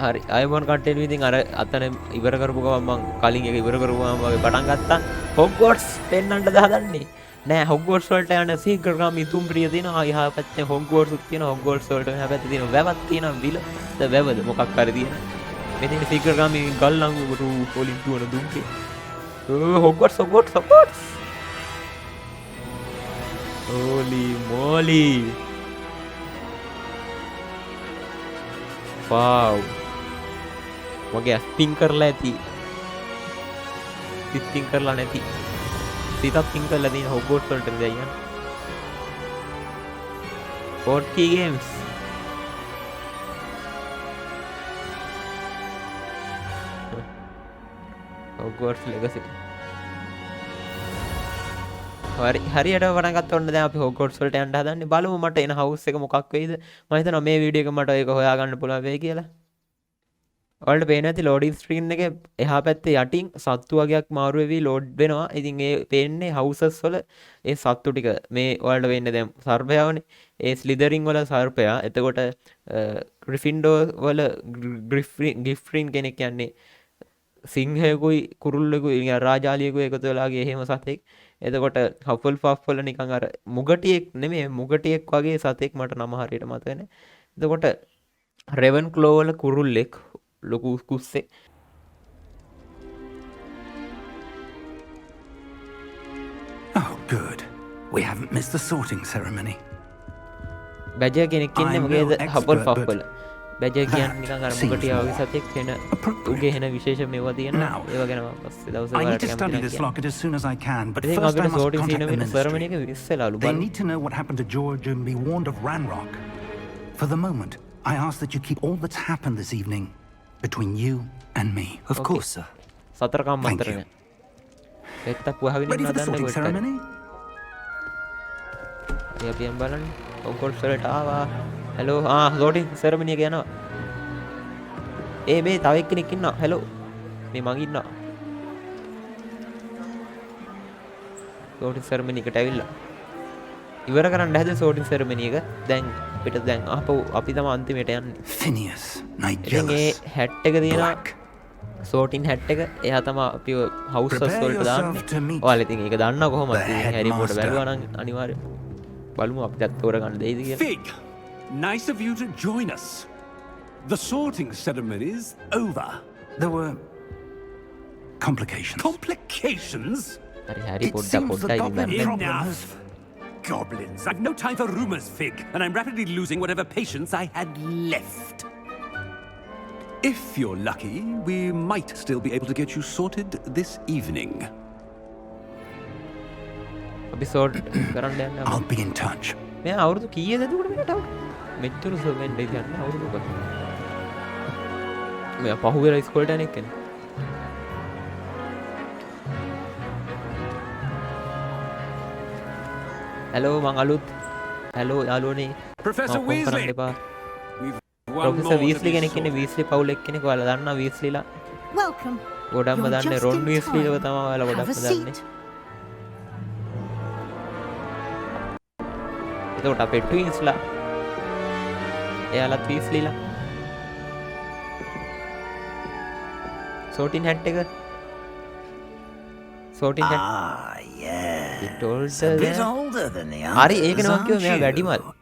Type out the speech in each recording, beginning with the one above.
හරි අයමන් කට්ටෙන් ඉතින් අර අතන ඉවර කරපු ගමන් මං කලින් එක ඉවර කරපුවාම වගේ පටන් ගත්තා හොග්වර්ට්ස් පෙන්වන්නද හදන්නේ නෑ හොග්වර්ට්ස් වලට යන සීක්‍රට්ගාමී තුම්ප්‍රිය තියෙනවා ආයෙ පැත්තේ හොග්වර්ට්ස් තියෙනවා හොග්වර්ට්ස් වලට මෙහා පැත්තේ තියෙනවා වැවක් තියෙනවා විලද වැවද මොකක් හරි තියෙනවා මෙතන සීක්‍රට්ගාමී ගල්ලන් උඩු පොලින් දුවන දුම්ප්‍රිය හොග්වර්ට්ස් holy moly wow මගේ ස්පින් කරලා ඇති ස්පින් කරලා නැති සිතක් ස්පින් කරලා තියෙන හොග්වර්ට්ස් වලට ගියා 40 games හොග්වර්ට්ස් legacy හරියට පටන් ගත්ත ඔන්න දැන් අපි හොග්වර්ට්ස් වලට යන්න හදන්නේ බලමු මට එන හවුස් එක මොකක් වෙයිද මම හිතනවා මේ වීඩියෝ එක මට ඒක හොයාගන්න පුළුවන් වෙයි කියලා ඔයාලට පේන ඇති ලෝඩින් ස්ක්‍රීන් එකේ එහා පැත්තේ යටින් සත්තු වගේක් මාරු වෙවි ලෝඩ් වෙනවා. ඉතින් ඒ පේන්නේ හවුසස් වල ඒ සත්තු ටික. මේ ඔයාලට වෙන්නේ දැන් සර්පයාවනේ. ඒ ස්ලිදරින් වල සර්පයා. එතකොට ග්‍රිෆින්ඩෝ වල ග්‍රිෆ්රින් කෙනෙක් කියන්නේ සිංහයෙකුයි කුරුල්ලෙකුයි රාජාලියෙකුයි එකතු වෙලා ගිය එහෙම සතෙක්. එතකොට හෆල් පෆ් වල නිකන් අර මුගටියෙක් නෙමෙයි මුගටියෙක් වගේ සතෙක් මට නම හරියට මතක නැහැ. එතකොට රෙවන් ක්ලෝ වල කුරුල්ලෙක් ලොකු කුස්සෙක් Oh good. We haven't missed the sorting ceremony. බැජර් කෙනෙක් ඉන්නේ මොකේද හෆල් පෆ් වල. බැජර් කියන්නේ නිකන් අර මුගටියා වගේ සතෙක් වෙන උගේ එන විශේෂ මේවා තියෙනවා. ඒව ගැන මම පස්සේ දවසක I need to study this locket as soon as I can, but first I must contact the ministry. They need to know what happened to George and be warned of Ranrock. For the moment, I ask that you keep all that's happened this evening between you and me. Of course, sir. සතරකම් මන්තරනේ. එක්තක් වහගෙන Ready for the sorting ceremony? අපි යම් බලන්න. හොග්වර්ට්ස් වලට ආවා. Hello sorting ceremony එක යනවා. මේ තව එක්කෙනෙක් ඉන්නවා. හෙලෝ. මේ මං ඉන්නවා. sorting ceremony එකට ඇවිල්ලා. ඉවර කරන්න හැද sorting ceremony එක. දැන් පිට දැන් අපි තමයි අන්තිමට යන්නේ. Phineas, ඉතින් ඒ හැට් එක තියෙනවා. sorting hat එක. එයා තමයි අපි හවුස් වලට දාන්නේ. ඔයාලා ඉතින් ඒක දන්නවා කොහොමද? හැරිපොටර් බැලුවා නම් අනිවාර්යෙන් බලමු අපිටත් තෝරගන්න දෙයිද කියලා. Fig, nice of you to join us. The sorting ceremony is over. There were complications. Complications? Haripota Enough. Goblins. I've no time for rumors, Fig, and I'm rapidly losing whatever patience I had left. If you're lucky, we might still be able to get you sorted this evening. I'll be in touch. मैं අවුරුදු කීයද එතකොට මේකට මෙච්චර සර්වෙන්ට් එක යන අවුරුදු කොට मैं පහුවෙලා ඉස්කෝලේට යන එක්කනේ hello මං අලුත් hello යාළුවනේ Professor Weasley Professor Weasley කෙනෙක් ඉන්නේ Weasley පවුල එක්කෙනෙක් ඔයාලා දන්නා Weasleyලා Welcome. ගොඩක්ම දන්නේ Ron Weasley ව තමයි ඔයාලා ගොඩක්ම දන්නේ එතකොට අපේ ට්වින්ස්ලා එයාලත් Weasleyලා sorting hat එක sorting hat yeah. It told a bit older than the හරි others, ඒක නම කිව්ව මෙයා aren't වැඩිමල් you?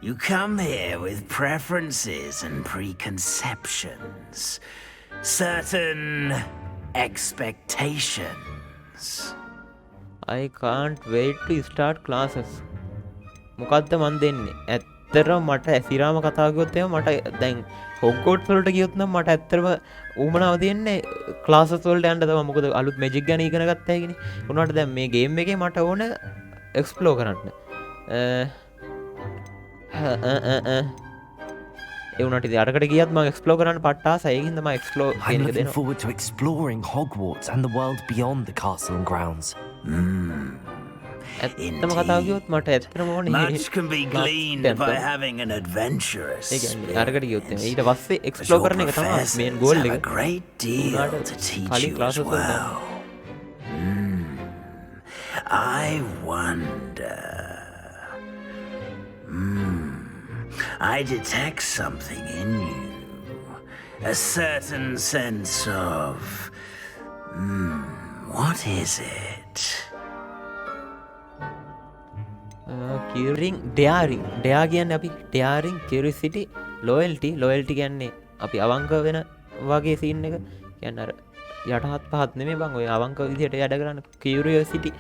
You come here with preferences and preconceptions, certain expectations. I can't wait to start classes. මොකද්ද මන් දෙන්නේ? ඇත්තටම මට ඇසිරාම කතා කිව්වොත් එහෙම මට දැන් හොග්වර්ට්ස් වලට ගියොත් නම් මට ඇත්තටම ඌමනාව තියෙන්නේ ක්ලාසස් වලට යන්න තමයි. මොකද අලුත් මැජික් ගැන ඉගෙන ගත්තා හැකිනේ. උනාට දැන් මේ ගේම් එකේ මට ඕන එක්ස්ප්ලෝර් කරන්න. ඒ උනාට ඉතින් අරකට ගියත් මම එක්ස්ප්ලෝර් කරන්න පට්ට ආසයි. ඒකින්ද මම එක්ස්ප්ලෝර් I'm කියන එක looking දෙනවා. forward to exploring Hogwarts and the world beyond the castle and grounds. ඇත්තම කතාව කිව්වොත් මට ඇත්තටම ඕනේ Much can be gleaned by having an adventurous ඒ කියන්නේ spirit. අරකට ගියොත් එහෙම. ඊට පස්සේ But එක්ස්ප්ලෝර් your කරන එක තමයි professors මේන් ගෝල් have එක. a great deal to teach කලින් you as ක්ලාසස් වලට well. I wonder. I detect something in you. A certain sense of... what is it? Curing, daring. Dare කියන්නේ අපි daring, curiosity, loyalty. Loyalty කියන්නේ අපි අවංක වෙන වගේ සීන් එක. කියන්නේ අර යටහත් පහත් නෙමෙයි බං ඔය අවංක විදිහට යඩ කරන curiosity,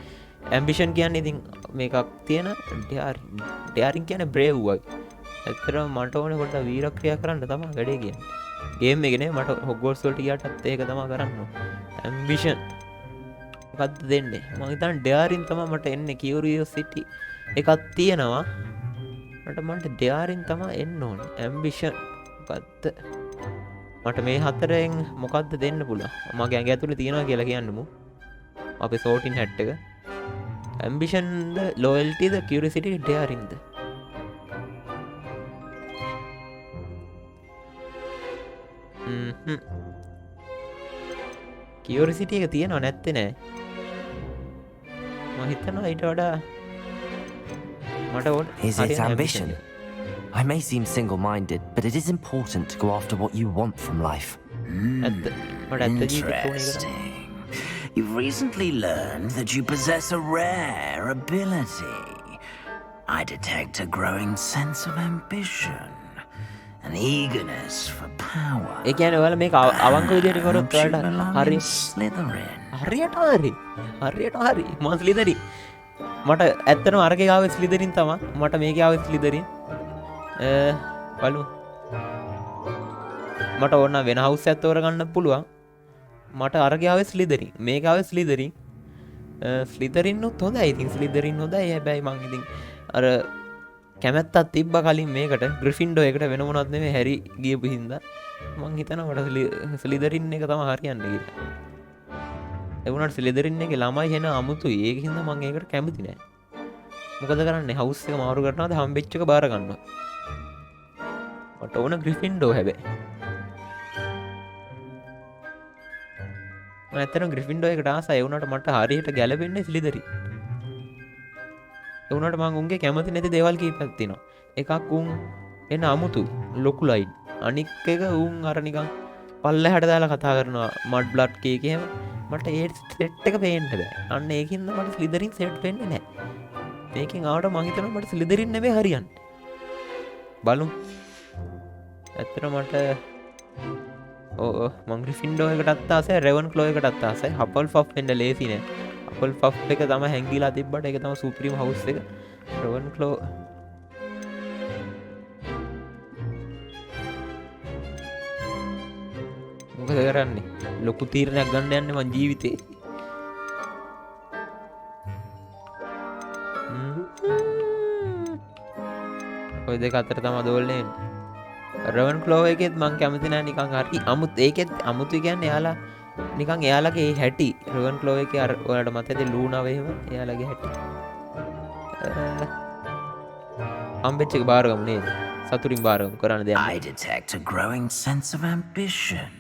ambition කියන්නේ ඉතින් මේකක් තියෙන daring කියන්නේ brave වගේ. ඇත්තටම මට ඕනේ පොඩ්ඩක් වීරක්‍රියා කරන්න තමයි වැඩේ කියන්නේ. ගේම් එකේ නේ මට Hogwarts වලට ගියාටත් ඒක තමයි කරන්න ඕනේ. ambition මොකක්ද දෙන්නේ? මම හිතන්නේ daring තමයි මට එන්නේ. curiosity එකක් තියෙනවා. මට daring තමයි එන්න ඕනේ. ambition මොකක්ද? මට මේ හතරෙන් මොකක්ද දෙන්න පුළුවන්? මගේ ඇඟ ඇතුලේ තියනවා කියලා කියන්නමු. අපේ sorting hat එක. ambition ද, loyalty ද, curiosity ද, daring ද? curiosity එක තියෙනව නැත්තේ නෑ. මම හිතනවා ඊට වඩා මට Is it ambition? I may seem single-minded, but it is important to go after what you want from life. Interesting. You've recently learned that you possess a rare ability. I detect a growing sense of ambition, an eagerness for power. ඒ කියන්නේ ඔයාලා මේක අවංක විදියට කරොත් ඔයාලට හරි Slytherin. හරියට හරි මම ස්ලිදරින්. මට ඇත්තටම අරගේ ආවේ ස්ලිදරින් තමයි. මට මේකේ ආවේ ස්ලිදරින්. බලමු. මට ඕන වෙන හවුස් එකක් තෝරගන්න පුළුවන්. මට අරගේ ආවේ ස්ලිදරින්. මේක ආවේ ස්ලිදරින්. ස්ලිදරින් උත් හොඳයි. ඉතින් ස්ලිදරින් හොඳයි. හැබැයි මං ඉතින් අර කැමැත්තක් තිබ්බ කලින් මේකට ග්‍රිෆින්ඩෝ එකට වෙන මොනවත් නෙමෙයි හැරි ගියපු හින්දා මං හිතනවා මට ස්ලිදරින් එක තමයි හරියන්නේ කියලා. ඒ වුණාට ස්ලිදරින් එකේ ළමයි එන අමුතුයි. ඒක හින්දා මං ඒකට කැමති නෑ. මොකද කරන්නේ? හවුස් එක මාරු කරනවාද හම්බෙච්ච එක බාර ගන්නවා. මට ඕන ග්‍රිෆින්ඩෝ හැබැයි. මම ඇත්තටම ග්‍රිෆින්ඩෝ එකට ආසයි. ඒ වුණාට මට හරියට ගැලපෙන්නේ ස්ලිදරින්. ඒ වුණාට මං උන්ගේ කැමති නැති දේවල් කීපයක් තියෙනවා. එකක් උන් එන අමුතුයි. ලොකු ලයින්. අනික් එක උන් අර නිකන් පල්ලෙහාට දාලා කතා කරනවා. මඩ් බ්ලඩ් කේක් එහෙම. මට ඒ සෙට් එක පේන්න බෑ. අන්න ඒකින්ද මට ස්ලිදරින් සෙට් වෙන්නේ නැහැ. මේකෙන් ආවට මං හිතනවා මට ස්ලිදරින් නෙමෙයි හරියන්නේ. බලමු. ඇත්තට මට මං ග්‍රිෆින්ඩෝ එකටත් ආසයි, රෙවන්ක්ලෝ එකටත් ආසයි. හපල්ෆෆ් වෙන්න ලේසි නෑ. හපල්ෆෆ් එක තමයි හැංගිලා තිබ්බට ඒක තමයි සුප්‍රීම හවුස් එක. රෙවන්ක්ලෝ මොකද කරන්නේ? ලොකු තීරණයක් ගන්න යන්නේ මං ජීවිතේ. ඔය දෙක අතර තමයි දෝලන්නේ. රෙවන්ක්ලෝ එකෙත් මං කැමති නෑ නිකන් හරි අමුත් ඒකෙත් අමුතු කියන්නේ එයාලා නිකන් එයාලගේ හැටි. රෙවන්ක්ලෝ එකේ අර ඔයාලට මතකද ලූනා වේම එයාලගේ හැටි. අම්බෙච් එක බාර ගමු නේද? සතුටින් බාර ගමු කරන්න දෙයක්. I detect a growing sense of ambition,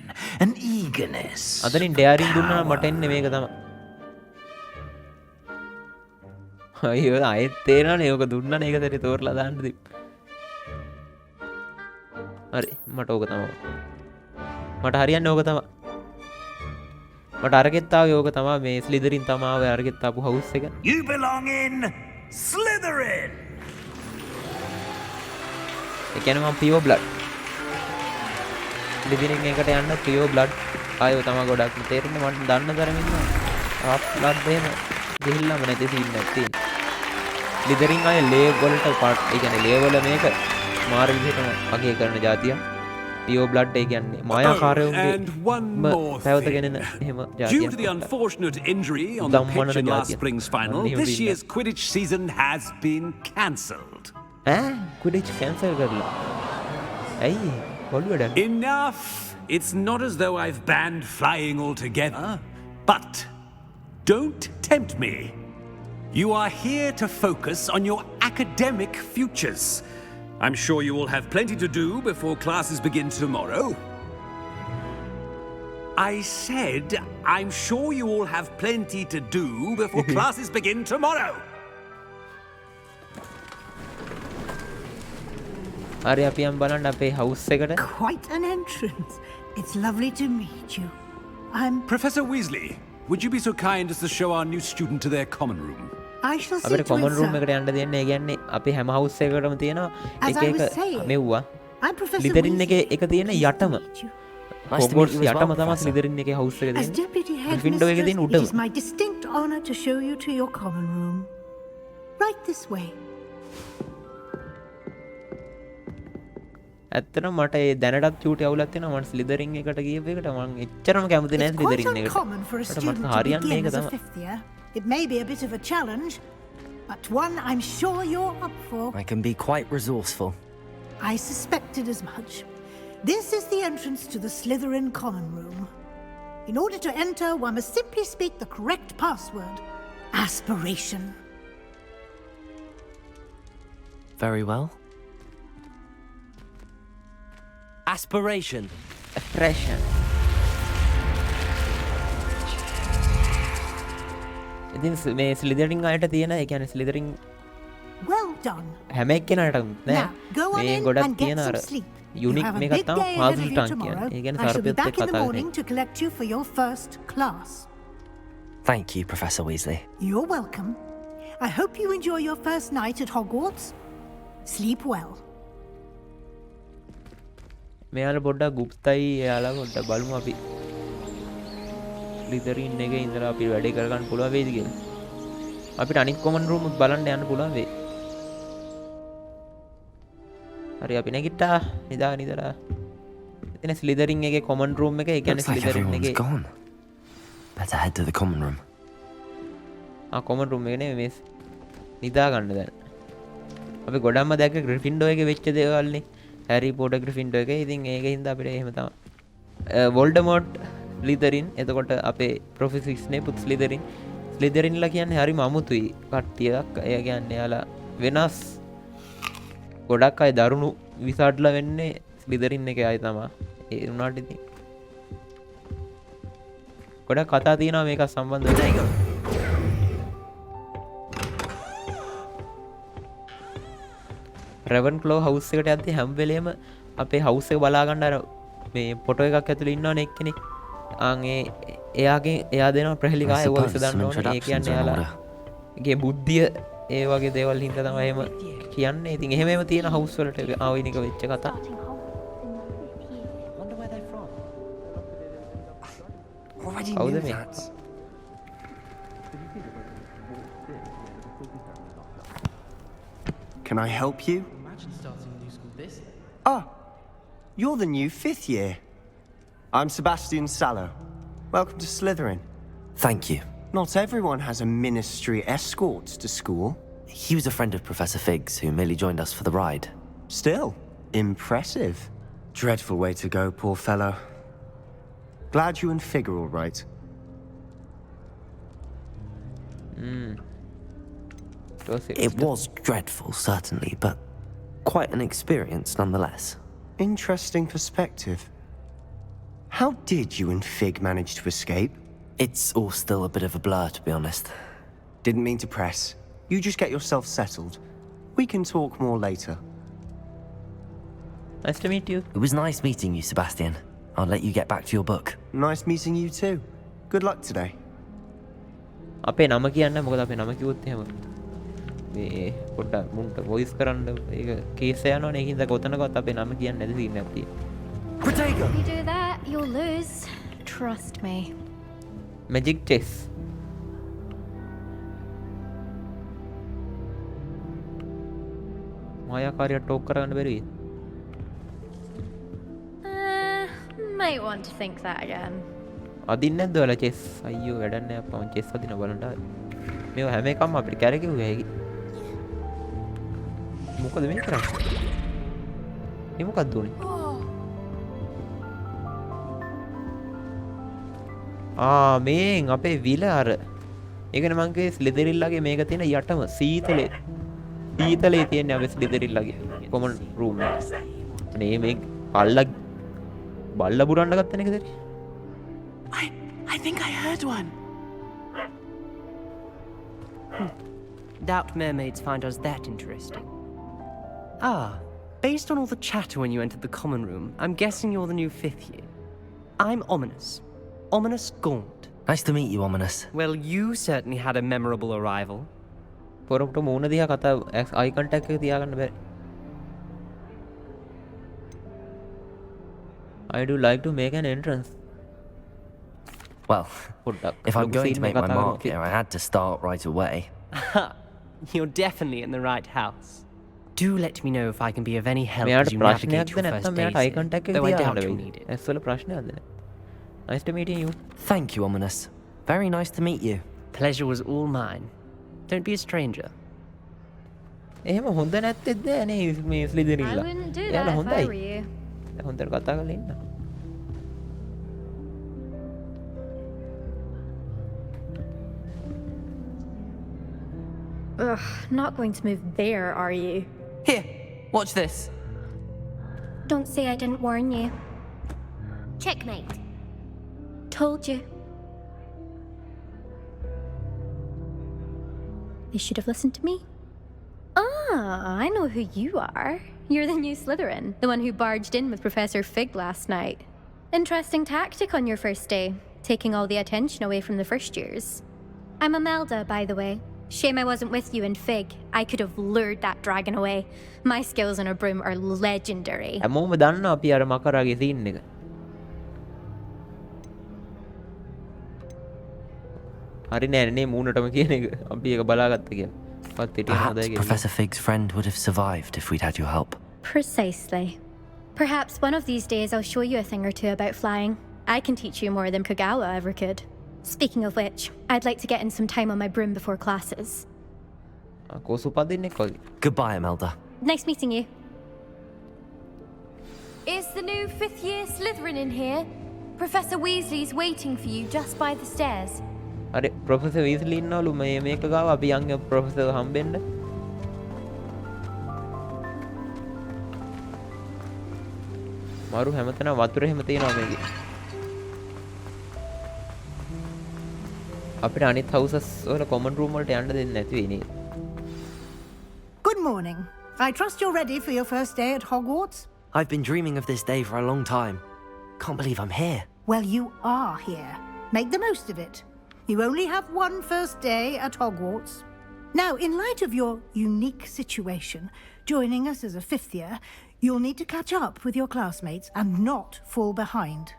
an eagerness. අතනින් ඩෙයාරින් දුන්නා මට එන්නේ මේක තමයි. අයියෝ ආයෙත් තේරෙනවනේ ඕක දුන්නානේ ඒක දෙරේ තෝරලා දාන්න තිබ්බ. හරි මට ඕක තමයි. මට හරියන්නේ ඕක තමයි. මට අරගෙත් ආවේ ඕක තමයි මේ ස්ලිදරින් තමයි ආවේ අරගෙත් ආපු හවුස් එක. You belong in Slytherin. ඒ කියන්නේ මම පියෝ බ්ලඩ්. ස්ලිදරින් එකට යන්න පියෝ බ්ලඩ් ආයෝ තමයි ගොඩක් තේරෙන්නේ මට දන්න තරමින් ආප් බ්ලඩ් එහෙම ගිහිල්ලාම නැති සීන් එකක් තියෙනවා. ස්ලිදරින් ආයේ ලේ වලට පාට් ඒ කියන්නේ ලේ වල මේක මාර විදිහටම අගය කරන જાතිය. පියෝ බ්ලඩ් ඒ කියන්නේ මායාකාරයෝගේ පැවතගෙන එන එහෙම જાතියක්. Due to the unfortunate injury on the pitch in last spring's final, this year's Quidditch season has been cancelled. Quidditch cancel කරලා. ඇයි? කොළුවඩ. Enough! It's not as though I've banned flying altogether, but don't tempt me. You are here to focus on your academic futures. I'm sure you will have plenty to do before classes begin tomorrow. I said, I'm sure you all have plenty to do before classes begin tomorrow. හරි අපි යම් බලන්න අපේ house එකට. Quite an entrance. It's lovely to meet you. I'm... Professor Weasley, would you be so kind as to show our new student to their common room? I shall see අපිට to common it, room sir. එකට යන්න දෙන්නේ. ඒ කියන්නේ අපි හැම house එකකටම තියෙනවා As එක I එක was saying, මෙව්වා. I'm Professor ස්ලිදරින් එකේ Weasley. එක තියෙන Nice to යටම. meet you. Nice to meet හොග්වර්ට්ස් you as well, යටම තමයි Professor. ස්ලිදරින් එකේ හවුස් එක As තියෙන්නේ. Deputy Gryffindor එකේ තියෙන Headmistress, it is උඩම. my distinct honor to show you to your common room. Right this way. ඇත්තටම මට ඒ දැනටත් චූටි අවුලක් තියෙනවා. මම ස්ලිදරින් එකට ගියපු එකට මම එච්චරම කැමති නැහැ It's quite ස්ලිදරින් එකට. uncommon for a මට student to හරියන්නේ begin ඒක as a තමයි. fifth year. It may be a bit of a challenge, but one I'm sure you're up for. I can be quite resourceful. I suspected as much. This is the entrance to the Slytherin common room. In order to enter, one must simply speak the correct password. Aspiration. Very well. Aspiration. Aspiration. ඉතින් මේ ස්ලිදරින් අයට තියෙන ඒ කියන්නේ ස්ලිදරින් Well done. හැම එක්කෙනාටම නෑ Now, go on මේ in ගොඩක් and get තියෙන some අර sleep. You unique have a මේකක් big තමයි day ahead of you පාසල්ටන් tomorrow. කියන්නේ. ඒ කියන්නේ I shall be සර්පයොත් back එක්ක in the කතා morning කරන්නේ. to collect you for your first class. Thank you, Professor Weasley. You're welcome. I hope you enjoy your first night at Hogwarts. Sleep well. මෙයාලා පොඩ්ඩක් ගුප්තයි එයාලා පොඩ්ඩක් බලමු අපි ස්ලිදරින් එකේ ඉඳලා අපි වැඩේ කරගන්න පුළුවන් වේද කියලා. අපිට අනිත් කොමන් රූම් උත් බලන්න යන්න පුළුවන් වෙයි. හරි අපි නැගිට්ටා නිදාගෙන ඉඳලා. එතන ස්ලිදරින් එකේ කොමන් රූම් එක ඒ කියන්නේ Looks like ස්ලිදරින් everyone's එකේ gone. Better head to the common room. Common room එක නේ මේ නිදා ගන්න දැන්. අපි ගොඩක්ම දැක්ක ග්‍රිෆින්ඩෝ එකේ වෙච්ච දේවල්නේ. හැරි පොටර් ග්‍රිෆින්ඩෝ එකේ. ඉතින් ඒක හින්දා අපිට එහෙම තමයි. වොල්ඩමෝට් ස්ලිදරින් එතකොට අපේ ප්‍රොෆෙසර් ස්නේප් ස්ලිදරින්. ස්ලිදරින්ලා කියන්නේ හරිම අමුතුයි කට්ටියක්. ඒ කියන්නේ යාලා වෙනස් ගොඩක් අය දරුණු විසාඩ්ලා වෙන්නේ ස්ලිදරින් එකේ අය තමයි. ඒ උනාට ඉතින් ගොඩක් කතා තියෙනවා මේක සම්බන්ධව. රෙවන්ක්ලෝ හවුස් එකට යද්දි හැම වෙලේම අපේ හවුස් එක බලා ගන්න අර මේ ෆොටෝ එකක් ඇතුලේ ඉන්නවනේ එක්කෙනෙක්. එයාගේ එයා දෙනවා ප්‍රහෙලිකා I ඒව suppose විසඳන්න some ඕනේ. ඒ introductions කියන්නේ are in යාලා ගේ බුද්ධිය ඒ වගේ දේවල් හින්දා තමයි එහෙම කියන්නේ. ඉතින් එහෙමම තියෙන හවුස් වලට ආවිනික වෙච්ච කතා. Already Knew knew that. that. Can I help you? Ah, you're the new fifth year. I'm Sebastian Sallow. Welcome to Slytherin. Thank you. Not everyone has a ministry escort to school. He was a friend of Professor Fig's who merely joined us for the ride. Still, impressive. Dreadful way to go, poor fellow. Glad you and Fig are all right. It was dreadful, certainly, but quite an experience nonetheless. Interesting perspective. How did you and Fig manage to escape? It's all still a bit of a blur, to be honest. Didn't mean to press. You just get yourself settled. We can talk more later. Nice to meet you. It was nice meeting you, Sebastian. I'll let you get back to your book. Nice meeting you too. Good luck today. අපේ නම කියන්න මොකද අපේ නම කිව්වොත් එහෙම මේ පොඩ්ඩක් මුන්ට වොයිස් කරන්න ඒක කේස් යනවනේ ඒකින්ද කොතනකවත් අපේ නම කියන්නේ නැති සීන් එකක් තියෙනවා. If you do that, you'll lose. Trust me. Magic chess. මායාකාරියට ටෝක් කරගන්න බැරි වෙයි. Might want to think that again. අදින්න නැද්ද ඔයාලා chess? අයියෝ වැඩක් නෑ අප්පා මම chess අදින බලන්න ආවේ. මේවා හැම එකක්ම අපිට කැරකෙව්වා හැකි. මොකද මේ කරන්නේ? මේ මොකක්ද උනේ? මේන් අපේ විල අර ඒකනේ මං කිව්වේ ස්ලිදරින්ලාගේ මේක තියෙන යටම සීතලේ තියෙන්නේ අපේ ස්ලිදරින්ලාගේ කොමන් රූම් එක. මේ බල්ලා බුරන්න ගත්ත නේද? I think I heard one. Doubt mermaids find us that interesting. Ah, based on all the chatter when you entered the common room, I'm guessing you're the new fifth year. I'm Ominous. Ominous Gaunt. Nice to meet you, Ominous. Well, you certainly had a memorable arrival. පොරොප්ට මූණ දිහා කතා අයි contact එක තියාගන්න බැරි. I do like to make an entrance. Well, if I'm going to make my mark here, I had to start right away. You're definitely in the right house. Do let me know if I can be of any help මෙයාට as you navigate ප්‍රශ්නයක්ද your first නැත්නම් days මෙයාට අයි here, contact එක though I තියාගන්න doubt you'll වෙයි. need it. ඇස්වල ප්‍රශ්නයක්ද? Nice to meet you. Thank you, Ominous. Very nice to meet you. Pleasure was all mine. Don't be a stranger. එහෙම හොඳ නැත්තේද නේ මේ I ස්ලිදරින්ලා. wouldn't do that එයාලා if I හොඳයි. were you. හොඳට කතා කරලා ඉන්න. Ugh, not going to move there, are you? Here, watch this. Don't say I didn't warn you. Checkmate. Told you. They should have listened to me. Ah, I know who you are. You're the new Slytherin, the one who barged in with Professor Fig last night. Interesting tactic on your first day, taking all the attention away from the first years. I'm Imelda, by the way. Shame I wasn't with you in Fig. I could have lured that dragon away. My skills on a broom are legendary. හැමෝම දන්නවා අපි අර මකරාගේ scene එක. හරි නෑ නේ මූණටම කියන එක. අපි ඒක බලාගත්ත කියලා. පත් හිටියම Perhaps හොඳයි කියලා. Professor Fig's friend would have survived if we'd had your help. Precisely. Perhaps one of these days I'll show you a thing or two about flying. I can teach you more than Kagawa ever could. Speaking of which, I'd like to get in some time on my broom before classes. කෝසුපදින්නෙක් වගේ. Goodbye, Imelda. Nice meeting you. Is the new 5th year Slytherin in here? Professor Weasley's waiting for you just by the stairs. හරි professor Weasley ඉන්නවලු මේක ගාව අපි යන් professor හම්බෙන්න. මරු හැමතැනම වතුර එහෙම තියෙනවා මේකේ. අපිට අනිත් හවුසස් වල කොමන් රූම් වලට යන්න දෙන්නේ නැති වෙයි නේද? Good morning. I trust you're ready for your first day at Hogwarts? I've been dreaming of this day for a long time. Can't believe I'm here. Well, you are here. Make the most of it. You only have one first day at Hogwarts. Now, in light of your unique situation, joining us as a 5th year, you'll need to catch up with your classmates and not fall behind.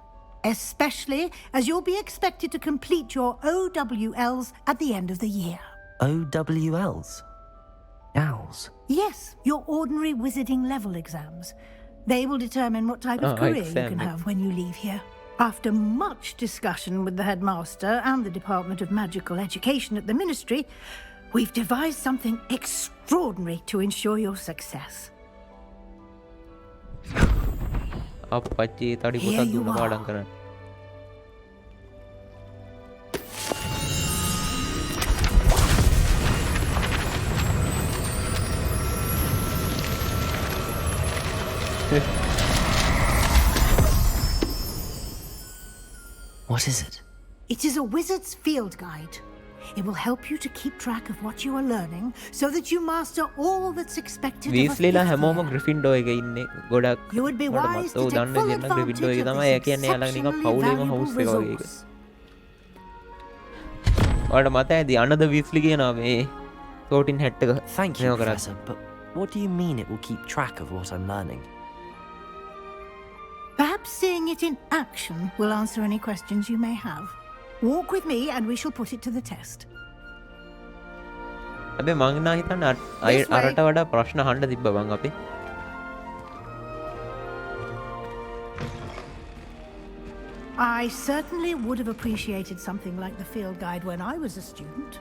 Especially as you'll be expected to complete your OWLs at the end of the year. OWLs? Owls? Yes, your ordinary wizarding level exams. They will determine what type of career you can have when you leave here. After much discussion with the headmaster and the Department of Magical Education at the Ministry, we've devised something extraordinary to ensure your success. අප්පච්චි තඩි පුතක් දුන්න පාඩම් කරන්න. What is it? It is a wizard's field guide. It will help you to keep track of what you are learning so that you master all that's expected of us. වීස්ලිලා හැමෝම ග්‍රිෆින්ඩෝ එකේ ඉන්නේ ගොඩක්. You would be wise to take දන්න full දෙන්න ග්‍රිෆින්ඩෝ advantage එකේ of තමයි this එයා කියන්නේ එයාලා නිකන් exceptionally පවුලේම valuable හවුස් එක වගේ එක. resource. ඔයාලට මතකයි අනද වීස්ලි කියනවා මේ සෝටින් හැට් එක. Thank you, මේව කරා. Professor, but what do you mean it will keep track of what I'm learning? Perhaps seeing it in action will answer any questions you may have. Walk with me and we shall put it to the test. හැබැයි මං නම් හිතන්නේ අරට වඩා ප්‍රශ්න අහන්න තිබ්බ බං අපි. I certainly would have appreciated something like the field guide when I was a student.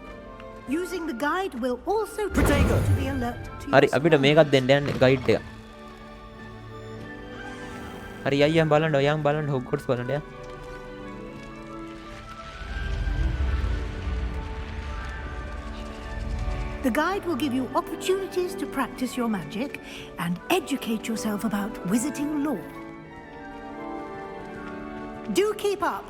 Using the guide will also train you to be alert to your හරි අපිට මේකත් දෙන්න යන්නේ ගයිඩ් එක. හරි අයියා බලන්න ඔයන් බලන්න හොග්වර්ට්ස් බලන්න යා. The guide will give you opportunities to practice your magic and educate yourself about wizarding lore. Do keep up.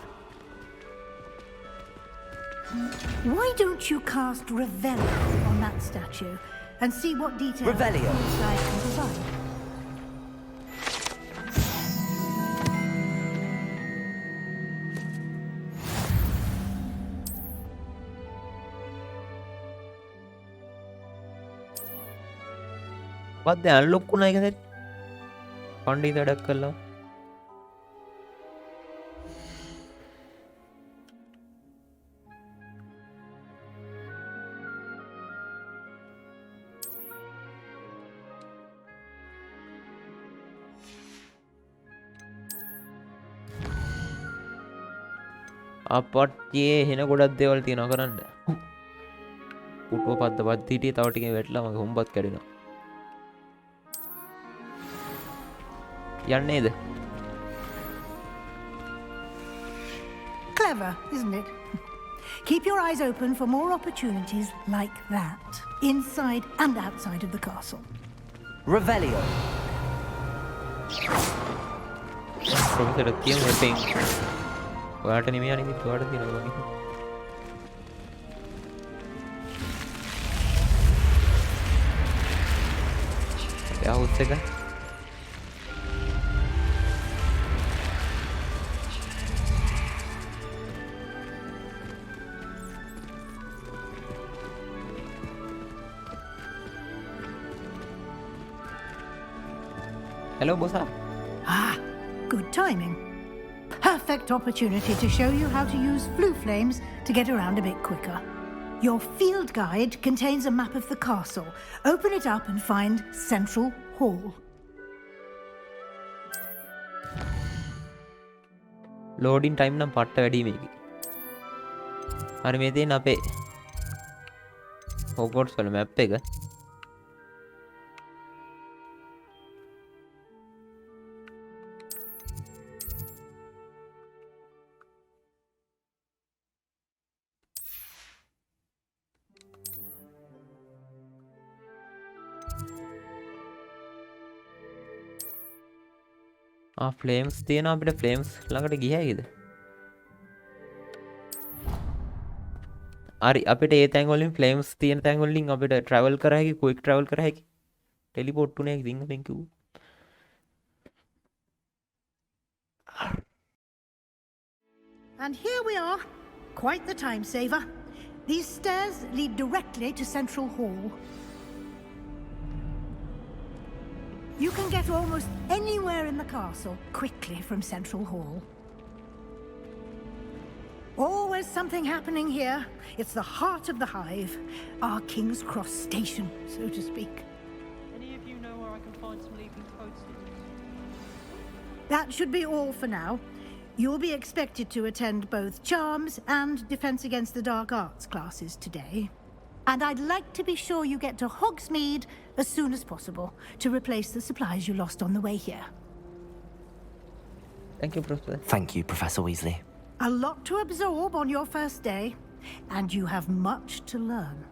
Why don't you cast Revelio on that statue and see what details Revelio. each side can provide? what the unlock kuna එක සරි පණ්ඩිත වැඩක් කළා අපට්ටියේ එහෙන ගොඩක් දේවල් තියෙනවා කරන්න පුටුව පද්ද හිටියේ තව ටිකකින් වැටලා මගේ හොම්බත් කැඩෙනවා යන්නේද Clever, isn't it? Keep your eyes open for more opportunities like that, inside and outside of the castle. Revelio. Professor කියමු එපෙන් ඔයාට නෙමෙයි අනිත් ඔයාට තියෙනවා වගේ හවුස් එක hello bossa Ah, good timing. Perfect opportunity to show you how to use flue flames to get around a bit quicker. Your field guide contains a map of the castle. Open it up and find Central Hall. loading time නම් පට්ට වැඩි මේකේ. හරි මේ තියෙන අපේ Hogwarts වල map එක. ෆ්ලේම්ස් තියෙනවා අපිට ෆ්ලේම්ස් ළඟට ගිය හැකිද? හරි අපිට ඒ තැන් වලින් ෆ්ලේම්ස් තියෙන තැන් වලින් අපිට ට්‍රැවල් කර හැකි ක්වික් ට්‍රැවල් කර හැකි ටෙලිපෝට් උනේ හැකි සිංහලෙන් කිව්ව. And here we are. Quite the time saver. These stairs lead directly to Central Hall. You can get almost anywhere in the castle quickly from Central Hall. Always something happening here. It's the heart of the hive, our King's Cross station, so to speak. Any of you know where I can find some leaving posters? That should be all for now. You'll be expected to attend both Charms and Defense Against the Dark Arts classes today. And I'd like to be sure you get to Hogsmeade as soon as possible to replace the supplies you lost on the way here. Thank you, Professor. Thank you, Professor Weasley. A lot to absorb on your first day, and you have much to learn.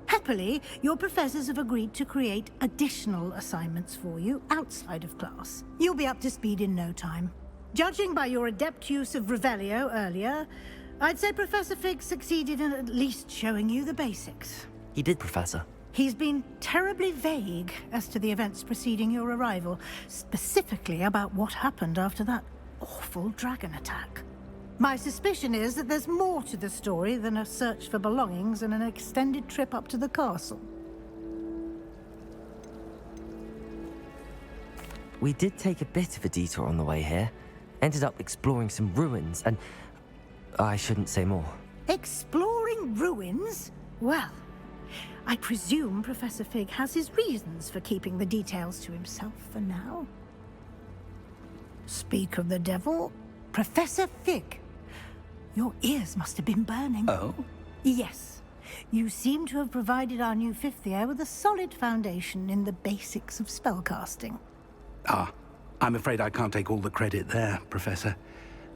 Happily, your professors have agreed to create additional assignments for you outside of class. You'll be up to speed in no time. Judging by your adept use of Revelio earlier, I'd say Professor Fig succeeded in at least showing you the basics. He did, Professor. He's been terribly vague as to the events preceding your arrival, specifically about what happened after that awful dragon attack. My suspicion is that there's more to the story than a search for belongings and an extended trip up to the castle. We did take a bit of a detour on the way here. Ended up exploring some ruins and... I shouldn't say more. Exploring ruins? Well, I presume Professor Fig has his reasons for keeping the details to himself for now. Speak of the devil, Professor Fig. Your ears must have been burning. Oh? Yes. You seem to have provided our new fifth year with a solid foundation in the basics of spellcasting. Ah, I'm afraid I can't take all the credit there, Professor.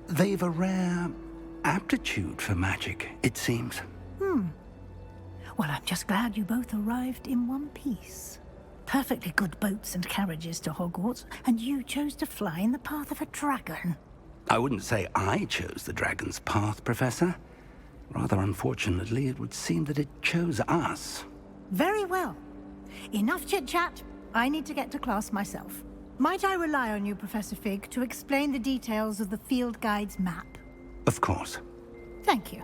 They've a rare aptitude for magic, it seems. Well, I'm just glad you both arrived in one piece. Perfectly good boats and carriages to Hogwarts, and you chose to fly in the path of a dragon. I wouldn't say I chose the dragon's path, Professor. Rather unfortunately, it would seem that it chose us. Very well. Enough chit-chat. I need to get to class myself. Might I rely on you, Professor Fig, to explain the details of the field guide's map? Of course. Thank you.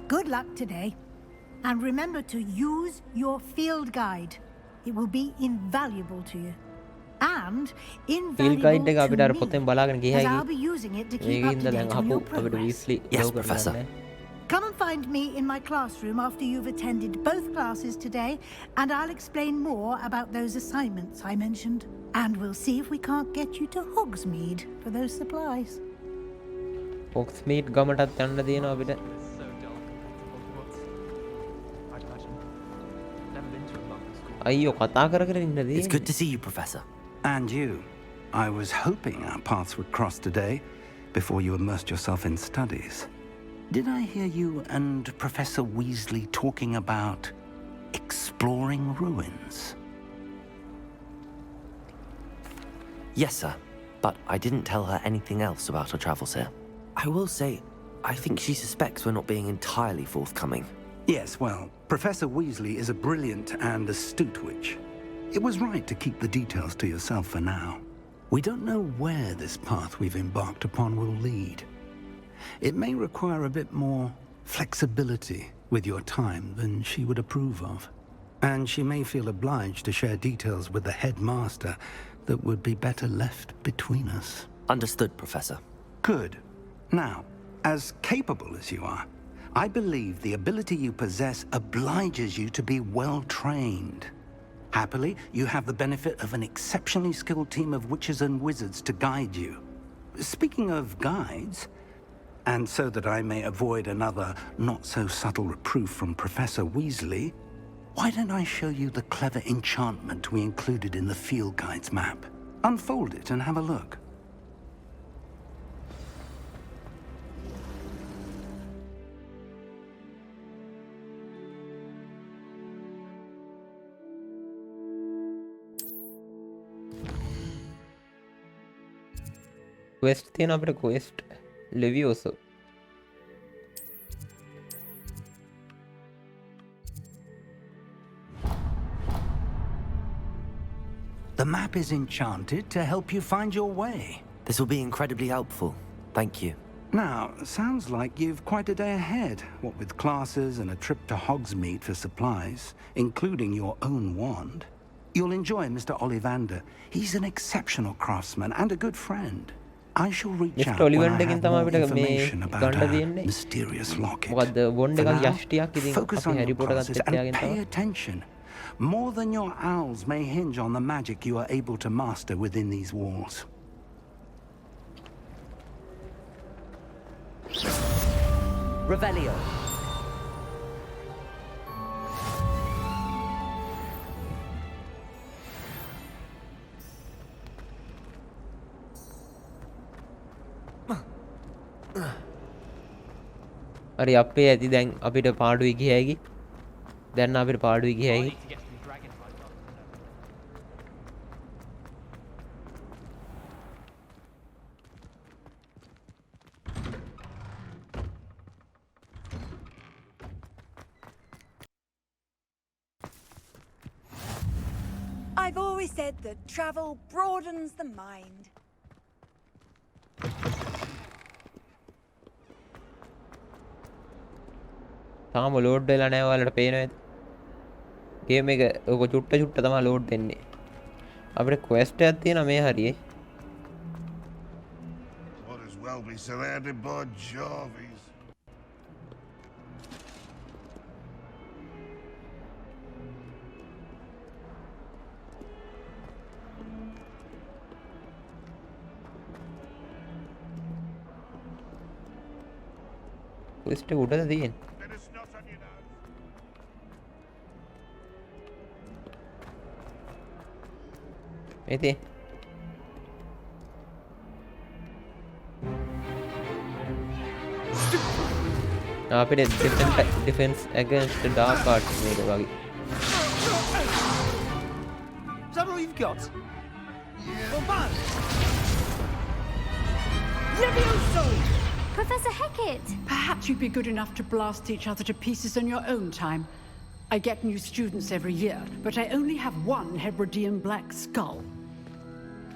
Good luck today. And remember to use your field guide. It will be invaluable to you. And invaluable to me, as I'll be using it to keep up to date on your progress. Yes, Professor. Come and find me in my classroom after you've attended both classes today, and I'll explain more about those assignments I mentioned. And we'll see if we can't get you to Hogsmeade for those supplies. Hogsmeade ගමටත් යන්න තියෙනවා අපිට. අයියෝ කතා කර කර ඉන්නද? It's good to see you, Professor. And you. I was hoping our paths would cross today before you immersed yourself in studies. Did I hear you and Professor Weasley talking about exploring ruins? Yes, sir. But I didn't tell her anything else about our travels here. I will say, I think she suspects we're not being entirely forthcoming. Yes, well, Professor Weasley is a brilliant and astute witch. It was right to keep the details to yourself for now. We don't know where this path we've embarked upon will lead. It may require a bit more flexibility with your time than she would approve of. And she may feel obliged to share details with the headmaster that would be better left between us. Understood, Professor. Good. Now, as capable as you are, I believe the ability you possess obliges you to be well trained. Happily, you have the benefit of an exceptionally skilled team of witches and wizards to guide you. Speaking of guides, and so that I may avoid another not-so-subtle reproof from Professor Weasley, why don't I show you the clever enchantment we included in the field guide's map? Unfold it and have a look. quest තියෙන අපිට quest levioso The map is enchanted to help you find your way. This will be incredibly helpful. Thank you. Now, sounds like you've quite a day ahead, what with classes and a trip to Hogsmeade for supplies, including your own wand. You'll enjoy Mr. Ollivander. He's an exceptional craftsman and a good friend. I shall reach out when I have more information about our mysterious locket. For now, focus on your classes and pay attention. More than your owls may hinge on the magic you are able to master within these walls. Revelio. හරි අපේ ඇති දැන් අපිට පාඩුයි ගියයිකි දැන් අපිට පාඩුයි ගියයිකි I've always said that travel broadens the mind. තාම load වෙලා නැහැ ඔයාලට පේනවද ගේම් එක ඔක චුට්ට චුට්ට තමයි ලෝඩ් වෙන්නේ අපිට quest එකක් තියෙනවා මේ හරියේ What as well be surrounded by Jarvies. quest එක උඩද තියෙන්නේ Iti. අපිට defense against the dark arts මේක වගේ. Is that all you've got? Levioso! Professor Hecat! Perhaps you'd be good enough to blast each other to pieces in your own time. I get new students every year, but I only have one Hebridean black skull.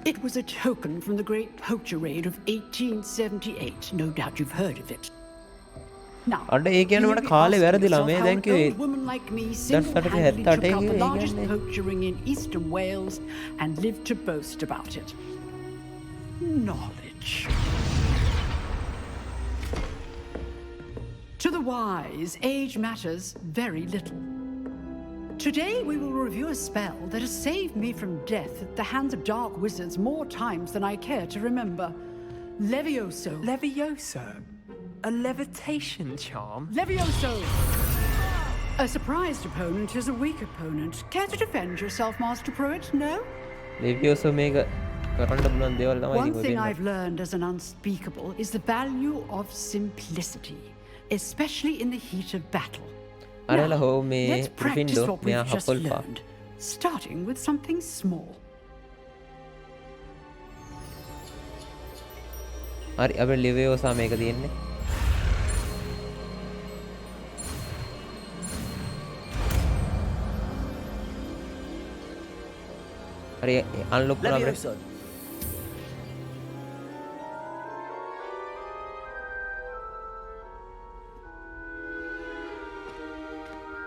It was a token from the Great Poacher Raid of 1878. No doubt you've heard of it. Now, අඩ ඒ කියන්නේ මට කාලේ වැරදිලා මේ දැන් කිව්වේ single-handedly took out the largest poacher ring in eastern Wales and lived to boast about it. Knowledge. To the wise, age matters very little. Today we will review a spell that has saved me from death at the hands of dark wizards more times than I care to remember. Levioso. Levioso? A levitation charm? Levioso! A surprised opponent is a weak opponent. Care to defend yourself, Master Pruitt? No? Levioso මේක කරන්න පුළුවන් දේවල් තමයි One thing I've learned as an unspeakable is the value of simplicity, especially in the heat of battle. අරලා හෝ මේ Let's practice රිෆින්ඩෝ what මෙයා we've just හපල්පා learned, starting with something small. හරි අපේ ලිවියෝසා මේක තියෙන්නේ හරි අන්ලොක් කරලා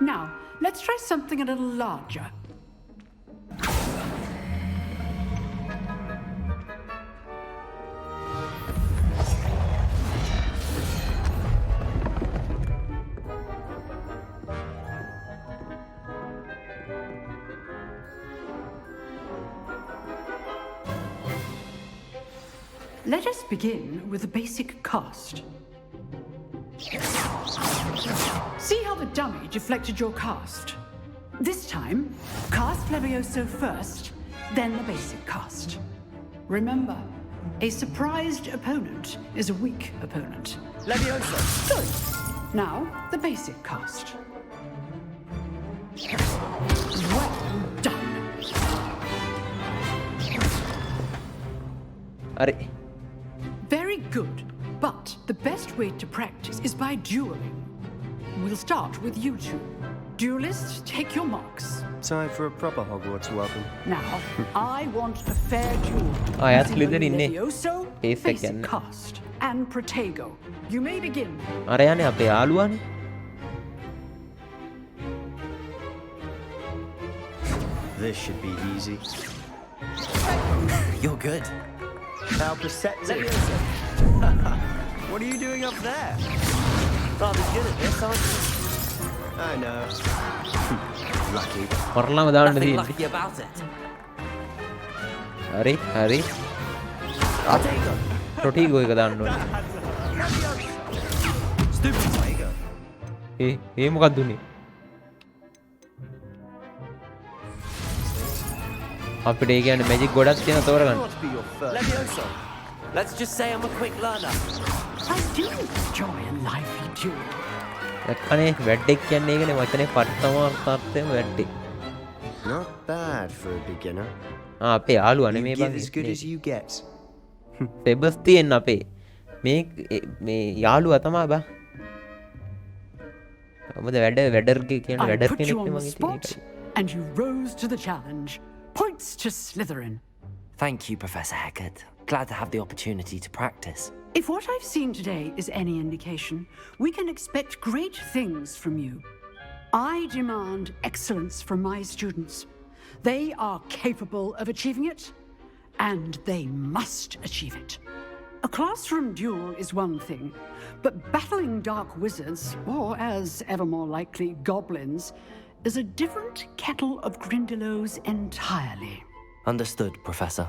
Now, let's try something a little larger. Let us begin with a basic cast. See how the dummy deflected your cast? This time, cast Levioso first, then the basic cast. Remember, a surprised opponent is a weak opponent. Levioso! Good. Now, the basic cast. Well done. හරි Very good. But the best way to practice is by dueling. We'll start with you two. Duelists, take your marks. Time for a proper Hogwarts welcome. Now, I want a fair duel. ආයත් using ලිදර් only ඉන්නේ Levioso, ඒස් එක basic ගන්න cast, and Protego. You may begin. අරයනේ අපේ යාළුවානේ This should be easy. You're good. How perceptive. What are you doing up there? Rather good at this, aren't you? I know. Lucky. වරලම දාන්න Nothing තියෙන්නේ lucky about it. හරි හරි Protego. රොටිගෝ එක දාන්න ඕනේ Stupid Protego. ඒ මොකක්ද උනේ අපිට ඒ කියන්නේ මැජික් ගොඩක් තියෙන තෝරගන්න What be your first? Levioso. Let's just say I'm a quick learner. I do enjoy a lively duel. දැක්කනේ වැඩෙක් කියන්නේ ඒකනේ වචනේ පට්ටම අර්ථයෙන් වැඩේ Not bad for a beginner. අපේ යාළුවානේ මේ You give as good as you get. පෙබස් තියෙන අපේ මේ යාළුවා තමයි බා මොකද වැඩර්ගේ කියන I වැඩර් put you කෙනෙක් on the මගේ spot, තියෙන්නේ and you rose to the challenge. Points to Slytherin. Thank you, Professor Hecat. Glad to have the opportunity to practice. If what I've seen today is any indication, we can expect great things from you. I demand excellence from my students. They are capable of achieving it, and they must achieve it. A classroom duel is one thing, but battling dark wizards, or as ever more likely, goblins, is a different kettle of Grindylows entirely. Understood, Professor.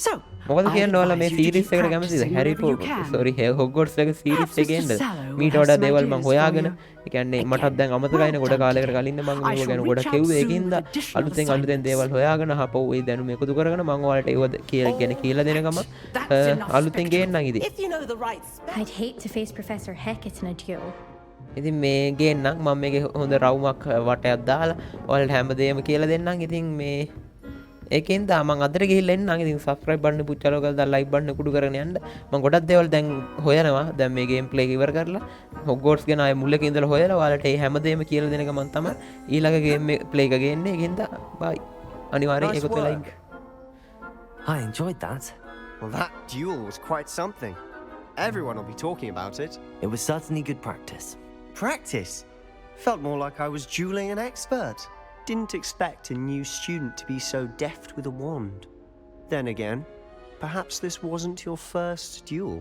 So, මොකද කියන්න ඔයාලා මේ advise you to series keep එකට කැමතිද practicing Harry Potter whenever you can. Sorry Hogwarts එක series Perhaps එකේ Mr. ඉන්නද Sallow මීට has වඩා some දේවල් මම ideas හොයාගෙන for you. ඒ කියන්නේ Again, මටත් දැන් අමතකයිනේ well ගොඩ done, කාලයකට Doctor. කලින් මම I මේක shall ගැන reach ගොඩක් out කිව්වේ soon ඒකින්ද with additional අලුතෙන් assignments. දේවල් හොයාගෙන හපෝ ඒ දැනුම එකතු කරගෙන මම ඔයාලට ඒව ගැන කියලා දෙන ගම That's enough අලුතෙන් ගේන්නම් ඉතින් If you know the right spell. I'd hate to face Professor Hecat in a duel. ඉතින් මේ ගේන්නම් මම මේක හොඳ රවුමක් වටයක් දාලා ඔයාලට හැමදේම කියලා දෙන්නම් ඉතින් මේ ඒකෙන්ද මම අදට ගිහිල්ලා එන්නම් ඉතින් subscribe button එක පුච්චලා කරලා like button එක කුඩු කරගෙන යන්න මම ගොඩක් දේවල් දැන් හොයනවා දැන් මේ game play එක ඉවර කරලා Hogwarts ගැන ආයේ මුලක ඉඳලා හොයලා ඔයාලට මේ හැමදේම කියලා දෙන ගමන් තමයි ඊළඟ game play එක ගේන්නේ ඒකෙන්ද bye අනිවාර්යෙන් Nice ඒකත් like I enjoyed that. Well, that duel was quite something. Everyone will be talking about it. It was certainly good practice. Practice? Felt more like I was dueling an expert. Didn't expect a new student to be so deft with a wand. Then again, perhaps this wasn't your first duel.